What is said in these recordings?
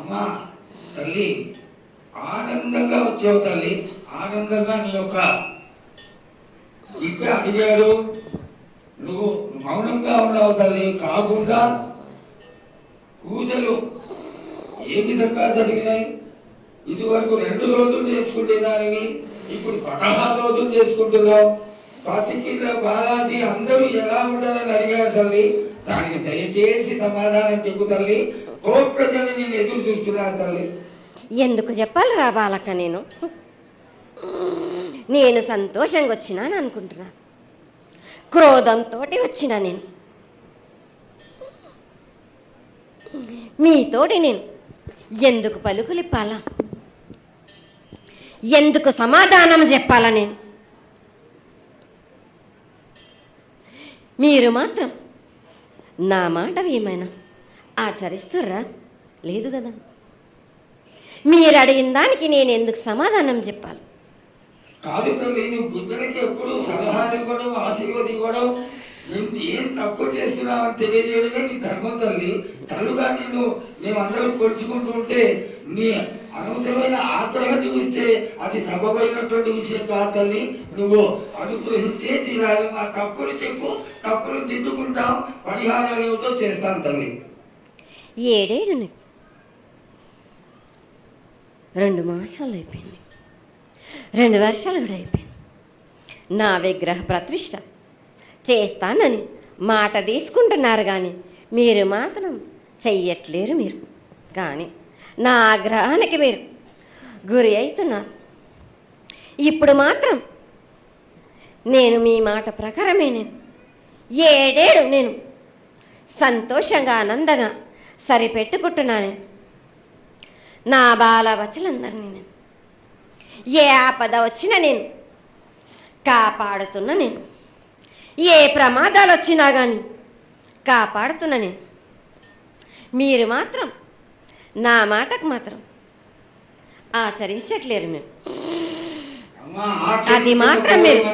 అమ్మా తల్లి, ఆనందంగా వచ్చావు తల్లి. ఆనందంగా నీ యొక్క బిడ్డ అడిగాడు, నువ్వు మౌనంగా ఉన్నావు తల్లి. కాకుండా పూజలు ఏ విధంగా జరిగినాయి? ఇదివరకు 2 రోజులు చేసుకుంటే దానివి, ఇప్పుడు 16 రోజులు చేసుకుంటున్నావు. పసికిల బాలాజీ అందరూ ఎలా ఉండాలని అడిగారు తల్లి. దానికి దయచేసి సమాధానం చెప్పు తల్లి. కోట్ల జనం నేను ఎదురు చూస్తున్నారు తల్లి. ఎందుకు చెప్పాలిరా బాలక్క? నేను సంతోషంగా వచ్చినాను అనుకుంటున్నా, క్రోధంతో వచ్చినా. నేను మీతోటి నేను ఎందుకు పలుకులిప్పాలా, ఎందుకు సమాధానం చెప్పాలా? మీరు మాత్రం నా మాట ఏమైనా ఆచరిస్తుర్రా? లేదు కదా. మీరు అడిగిన దానికి నేను ఎందుకు సమాధానం చెప్పాలి? కాదు తల్లి, నువ్వు బుద్ధునికి ఎప్పుడు సలహాలు ఇవ్వడం, ఆశీర్వాదం ఇవ్వడం, ఏం తక్కువ చేస్తున్నావని తెలియజేయడమే నీ ధర్మం తల్లి. తల్లుగా మేమందరం కొలుచుకుంటూ ఉంటే నీ అనవసరమైన ఆగ్రహం చూపిస్తే అది సబబైనటువంటి విషయం కాదు తల్లి. నువ్వు అనుగ్రహించే తీరాలి. మా తప్పులు చెప్పు, తప్పులు దిద్దుకుంటాం, పరిహారాలు ఏమిటో చేస్తాను తల్లి. 7 ఏళ్ళు 2 మాసాలు అయిపోయింది, 2 వర్షాలు కూడా అయిపోయింది. నా విగ్రహ ప్రతిష్ట చేస్తానని మాట తీసుకుంటున్నారు, కానీ మీరు మాత్రం చెయ్యట్లేరు. మీరు కానీ నా ఆగ్రహానికి మీరు గురి అవుతున్నారు. ఇప్పుడు మాత్రం నేను మీ మాట ప్రకారమే 7 ఏళ్ళు నేను సంతోషంగా ఆనందంగా సరిపెట్టుకుంటున్నాను. నా బాల బచ్చలందరినీ నేను ఏ ఆపద వచ్చినా నేను కాపాడుతున్నా. నేను ఏ ప్రమాదాలు వచ్చినా కానీ కాపాడుతున్నా. నేను మీరు మాత్రం నా మాటకు మాత్రం ఆచరించట్లేరు. నేను అది మాత్రం మీరు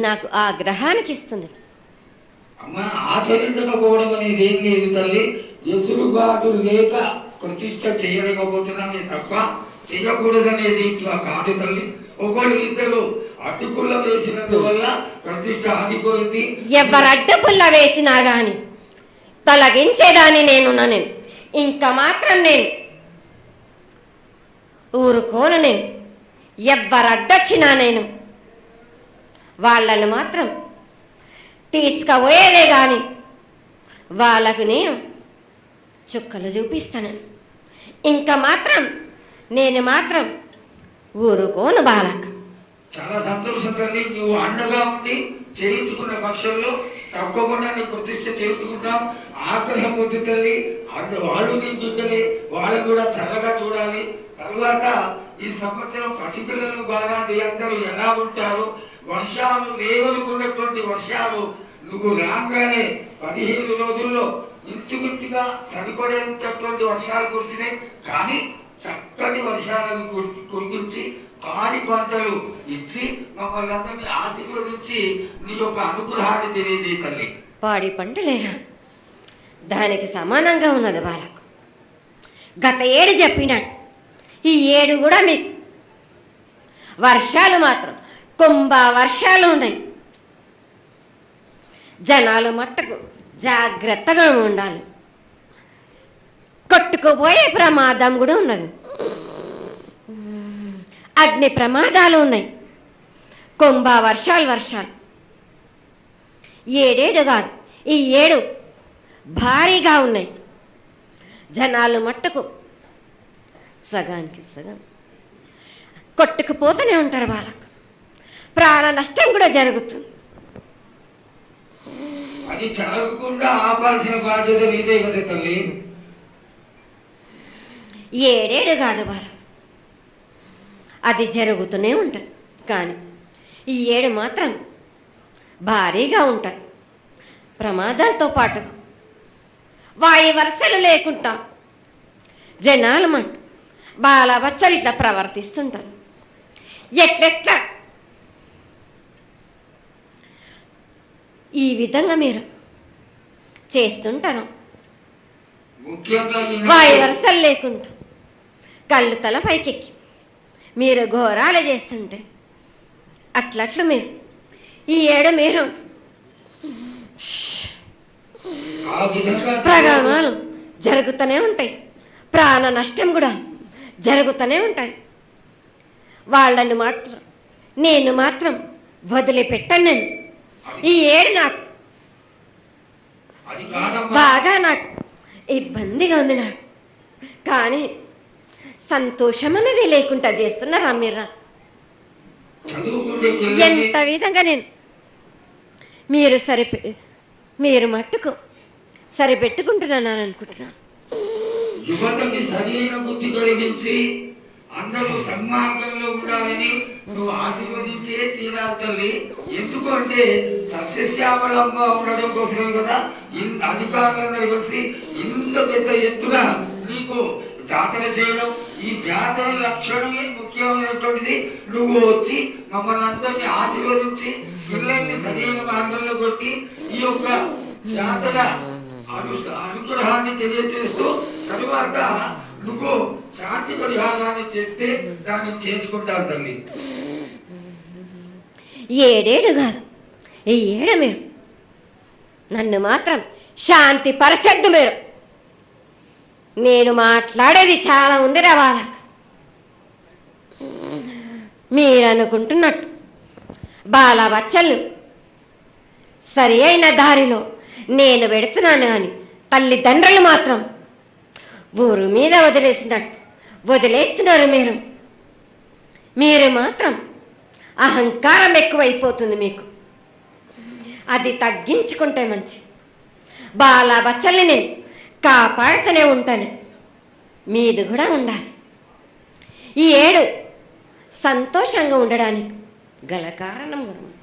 నాకు ఆగ్రహానికి ఇస్తుంది. అమ్మా, ఆచరించకపోవడం అనేది ఏం లేదు తల్లి. ఎసురుబాటు లేక ప్రతిష్ట చేయలేకపోతున్నామే తప్ప చేయకూడదనేది ఇట్లా కాదు తల్లి. ఒకళ్ళు ఇద్దరు అడ్డుపుల్ల వేసినందువల్ల ప్రతిష్ట ఆగిపోయింది. ఎవరు అడ్డుపుల్ల వేసినా గాని తొలగించేదాన్ని నేను ఇంకా మాత్రం నేను ఊరుకోను. నేను ఎవరు అడ్డొచ్చినా నేను వాళ్ళను మాత్రం తీసుకుపోయేదే కానీ వాళ్ళకు నేను చుక్కలు చూపిస్తాను. ఇంకా మాత్రం నేను మాత్రం ఊరుకోను బాలక. చాలా సంతోషం తల్లి. నువ్వు అండగా ఉండి చేయించుకున్న పక్షంలో తప్పకుండా నీ ప్రతిష్ట చేయించుకుంటాం. ఆగ్రహం వద్దు తల్లి. వాళ్ళు నీ చుట్టలే, వాళ్ళు కూడా చల్లగా చూడాలి. తర్వాత ఈ సంవత్సరం పసిపిల్లలు బాగా అందరూ ఎలా ఉంటారు? వర్షాలు లేవనుకున్నటువంటి వర్షాలు నువ్వు రాగానే 15 రోజుల్లో ఇంచుమించుగా సరిపడేటటువంటి వర్షాలు కురిసినాయి. కానీ చక్కటి వర్షాలను కురిపించి పాడి పంటలు ఇచ్చి మమ్మల్ని అందరినీ ఆశీర్వదించి నీ యొక్క అనుగ్రహాన్ని తెలియజేయ తల్లి. పాడి పంటలేగా దానికి సమానంగా ఉన్నది బాలకు. గత 7 చెప్పినట్టు ఈ 7 కూడా మీకు వర్షాలు మాత్రం కుంభ వర్షాలు ఉన్నాయి. జనాలు మట్టుకు జాగ్రత్తగా ఉండాలి. కొట్టుకుపోయే ప్రమాదం కూడా ఉన్నది. అగ్ని ప్రమాదాలు ఉన్నాయి. కుంభ వర్షాలు 7 కాదు, ఈ 7 భారీగా ఉన్నాయి. జనాలు మట్టుకు సగానికి సగం కొట్టుకుపోతూనే ఉంటారు. వాళ్ళకు ప్రాణ నష్టం కూడా జరుగుతుంది. అది జరగకుండా ఆపాల్సిన బాధ్యత నీదే కదా తల్లి. 7 కాదు వాళ్ళు, అది జరుగుతూనే ఉంటుంది. కానీ ఈ 7 మాత్రం భారీగా ఉంటాయి. ప్రమాదాలతో పాటు వాయి వరుసలు లేకుండా జనాలు మట్టు బాలబచ్చలు ఇట్లా ప్రవర్తిస్తుంటారు. ఎట్లెట్లా ఈ విధంగా మీరు చేస్తుంటారు. ముఖ్యంగా వాయి వరుసలు లేకుండా కళ్ళు తల పైకెక్కి మీరు ఘోరాలు చేస్తుంటే అట్లట్లు మీరు ఈ ఏడు మీరు ఆ విధంగా ప్రగామాలు జరుగుతూనే ఉంటాయి, ప్రాణ నష్టం కూడా జరుగుతూనే ఉంటాయి. వాళ్ళని మాత్రం నేను మాత్రం వదిలిపెట్టాను. నేను ఈ ఏడు నాకు అది కాదమ్మా. బాగా నాకు ఇబ్బందిగా ఉంది నాకు, కానీ సంతోషం అనేది లేకుండా చేస్తున్నారా మీరు? చదువుకుంటే పిల్లల్ని ఎంత విధంగా నేను మీరు మట్టుకు సరిపెట్టుకుంటున్నాను అనుకుంటున్నాను. యువతకి సరైన బుద్ధి కలిగించి అందరూ సన్మార్గంలో ఉండాలని నువ్వు ఆశీర్వదించే తీరాలి తల్లి. ఎందుకు అంటే సస్యశ్యామలంగా ఉండడం కోసమే కదా అధికారులందరూ కలిసి ఇంత పెద్ద ఎత్తున నీకు జాతర చేయడం. ఈ జాతర లక్షణమే ముఖ్యమైనటువంటిది. నువ్వు వచ్చి మమ్మల్ని అందరినీ ఆశీర్వదించి పిల్లల్ని సరైన మార్గంలో కొట్టి ఈ యొక్క జాతర అనుగ్రహాన్ని తెలియజేస్తూ తరువాత నువ్వు శాంతి పరిహారాన్ని చేస్తే దాన్ని చేసుకుంటావు తల్లి. ఏడేడు కాదు, ఈ ఏడు మీరు నన్ను మాత్రం శాంతి పరచద్దు. నేను మాట్లాడేది చాలా ఉంది వాళ్ళకు. మీరు అనుకుంటున్నట్టు బాలబచ్చలు సరి అయిన దారిలో నేను పెడుతున్నాను, కానీ తల్లిదండ్రులు మాత్రం ఊరు మీద వదిలేస్తున్నారు. మీరు మాత్రం అహంకారం ఎక్కువైపోతుంది మీకు. అది తగ్గించుకుంటే మంచి. బాలబచ్చల్ని నేను కాపాడుతూనే ఉంటాను, మీది కూడా ఉండాలి. ఈ ఏడు సంతోషంగా ఉండడానికి గల కారణం కూడా ఉంది.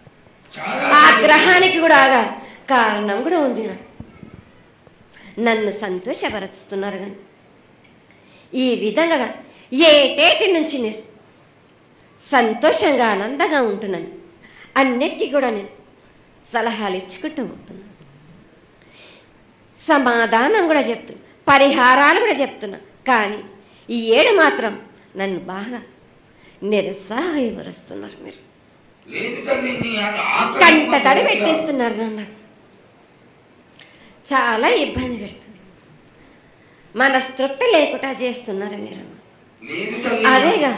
ఆ గ్రహానికి కూడా కారణం కూడా ఉంది. నన్ను సంతోషపరుస్తున్నారు, కానీ ఈ విధంగా ఏటేటి నుంచి నేను సంతోషంగా ఆనందంగా ఉంటున్నాను. అన్నిటికీ కూడా నేను సలహాలు ఇచ్చుకుంటూ పోతున్నాను, సమాధానం కూడా చెప్తున్నా, పరిహారాలు కూడా చెప్తున్నా. కానీ ఈ ఏడు మాత్రం నన్ను బాగా నిరుత్సాహపరుస్తున్నారు. మీరు కంట తడి పెట్టేస్తున్నారు, నన్ను చాలా ఇబ్బంది పెడుతున్నారు, మనస్తృప్తి లేకుండా చేస్తున్నారు మీరు. అదేగా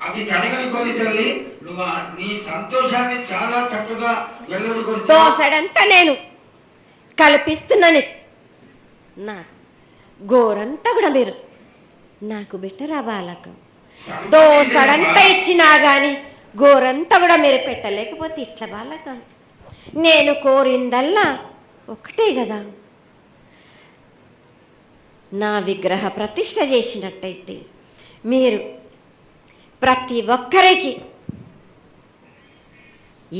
అది జరగని కొని తల్లి. నువ్వు నీ సంతోషాన్ని చాలా చక్కగా దోసడంతా నేను కల్పిస్తున్నాను. నా గోరంతా కూడా మీరు నాకు బెట్టరా బాలకు. దోసడంతా ఇచ్చినా కానీ గోరంతా కూడా మీరు పెట్టలేకపోతే ఇట్లా బాలక. నేను కోరిందల్లా ఒకటే కదా, నా విగ్రహ ప్రతిష్ఠ చేసినట్టయితే మీరు ప్రతి ఒక్కరికి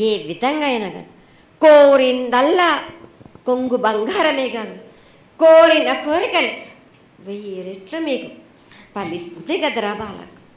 ఏ విధంగా అయినా కానీ కోరిందల్లా కొంగు బంగారమే కాదు, కోరిన కోరికలు 1000 రెట్లు మీకు ఫలిస్తుంది కదరా బాల.